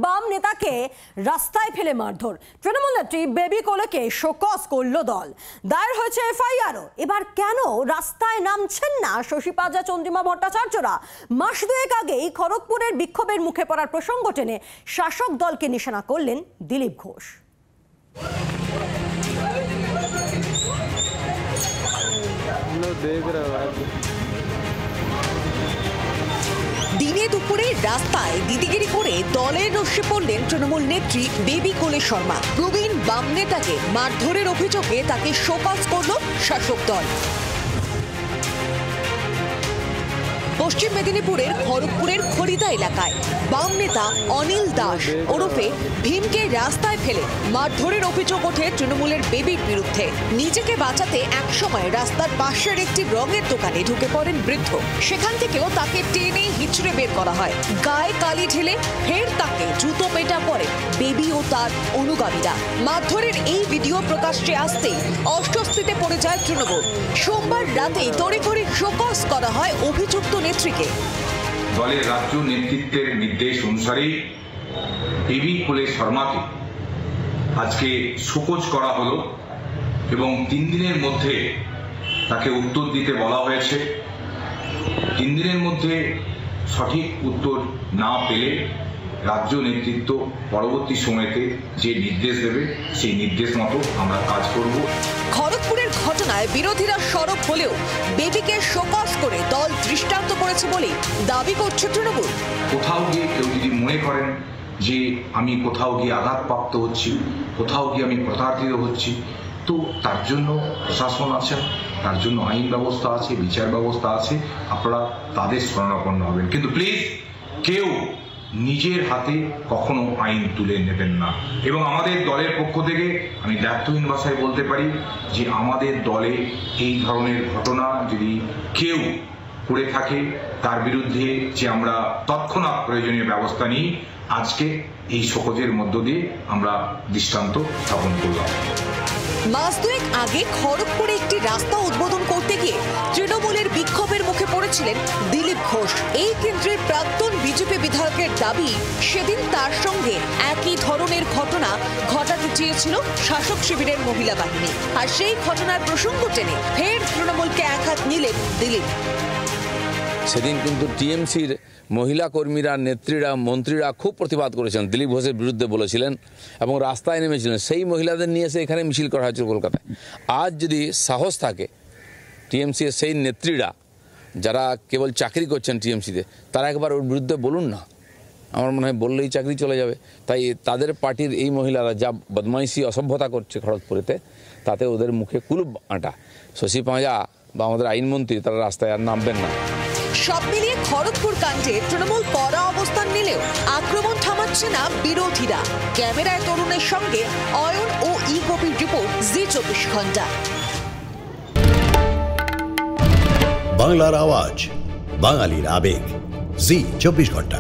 বাম নেতাকে রাস্তায় ফেলে মারধর। তৃণমূল নেত্রী বেবি কোলেকে শোকজ করল দল। দায়ের হয়েছে এফআইআরও। এবার কেন রাস্তায় নামছেন না শশী পাজা, চন্দ্রিমা ভট্টাচার্যরা? মাস দুয়েক আগেই খড়গপুরের বিক্ষোভের মুখে পড়ার প্রসঙ্গ টেনে শাসক দলকে নিশানা করলেন দিলীপ ঘোষ। দিনে দুপুরে রাস্তায় দিদিগিরি করে দলের রশ্মি পড়লেন তৃণমূল নেত্রী বেবি কোলে শর্মা। প্রবীণ বাম নেতাকে মারধরের অভিযোগে তাকে শোকজ করল শাসক দল। পশ্চিম মেদিনীপুরের খড়গপুরের খড়িদা এলাকায় বাম নেতা অনিল দাস ওরফে ভীমকে রাস্তায় ফেলে মারধরের অভিযোগ ওঠে তৃণমূলের বেবির বিরুদ্ধে। নিজেকে বাঁচাতে একসময় রাস্তার পাশের একটি রঙের দোকানে ঢুকে পড়েন বৃদ্ধ। সেখান থেকেও তাকে টেনে হিচড়ে বের করা হয়। গায়ে কালি ঢেলে ফের তাকে জুতো পেটা পড়ে বেবি ও তার অনুগামীরা। মারধরের এই ভিডিও প্রকাশ্যে আসতেই অস্বস্তিতে পড়ে যায় তৃণমূল। সোমবার রাতেই তড়িঘড়ি শোকজ করা হয় অভিযুক্ত নেত্রীকে। দলের রাজ্য নেতৃত্বের নির্দেশ অনুসারেই বেবি কোলে শর্মাকে আজকে শোকজ করা হলো এবং 3 দিনের মধ্যে তাকে উত্তর দিতে বলা হয়েছে। 3 দিনের মধ্যে সঠিক উত্তর না পেলে রাজ্য নেতৃত্ব পরবর্তী সময়তে যে নির্দেশ দেবে সেই নির্দেশ মতো আমরা কাজ করব। খড়গপুরের ঘটনায় বিরোধীরা সরব হলেও বেবিকে শোকজ করে দল দৃষ্টান্ত করেছে বলে দাবি করছে তৃণমূল। কোথাও গিয়ে কেউ যদি মনে করেন যে আমি কোথাও গিয়ে আঘাতপ্রাপ্ত হচ্ছি, কোথাও গিয়ে আমি প্রতারিত হচ্ছি, তো তার জন্য প্রশাসন আছেন, তার জন্য আইন ব্যবস্থা আছে, বিচার ব্যবস্থা আছে, আপনারা তাদের শরণাপন্ন হবেন। কিন্তু প্লিজ কেউ নিজের হাতে কখনো আইন তুলে নেবেন না। এবং আমাদের দলের পক্ষ থেকে আমি দায়িত্বহীন ভাষায় বলতে পারি যে আমাদের দলে এই ধরনের ঘটনা যদি কেউ করে থাকে তার বিরুদ্ধে যে আমরা তৎক্ষণাৎ প্রয়োজনীয় ব্যবস্থা নিই, আজকে এই শোকজের মধ্য দিয়ে আমরা দৃষ্টান্ত স্থাপন করলাম। মাস দুয়েক আগে খড়গপুরে একটি রাস্তা উদ্বোধন করতে গিয়ে তৃণমূলের বিক্ষোভের মুখে পড়েছিলেন দিলীপ ঘোষ। এই কেন্দ্রের প্রাক্তন বিজেপি বিধায়কের দাবি, সেদিন তার সঙ্গে একই ধরনের ঘটনা ঘটাতে চেয়েছিল শাসক শিবিরের মহিলা বাহিনী। আর সেই ঘটনার প্রসঙ্গ টেনে ফের তৃণমূলকে একহাত নিলেন দিলীপ। সেদিন কিন্তু টিএমসির মহিলা কর্মীরা, নেত্রীরা, মন্ত্রীরা খুব প্রতিবাদ করেছেন, দিলীপ ঘোষের বিরুদ্ধে বলেছিলেন এবং রাস্তায় নেমেছিলেন। সেই মহিলাদের নিয়ে এসে এখানে মিছিল করা হয়েছিল কলকাতায়। আজ যদি সাহস থাকে টিএমসির সেই নেত্রীরা যারা কেবল চাকরি করছেন টিএমসিতে, তারা একবার ওর বিরুদ্ধে বলুন না। আমার মনে হয় বললেই চাকরি চলে যাবে। তাই তাদের পার্টির এই মহিলারা যা বদমাইশি, অসভ্যতা করছে খড়গপুরেতে, তাতে ওদের মুখে কুলুপ আঁটা। শশী পাঁজা বা আমাদের আইনমন্ত্রী তারা রাস্তায় আর নামবেন না। সব মিলিয়ে খড়গপুর কাণ্ডে তৃণমূল কড়া অবস্থান নিলেও আক্রমণ থামাচ্ছে না বিরোধীরা। ক্যামেরায় তরুণের সঙ্গে অয়ন ও ই গোপীর রিপোর্ট, জি 24 ঘন্টা। বাংলার আওয়াজ, বাঙালির আবেগ, জি 24 ঘন্টা।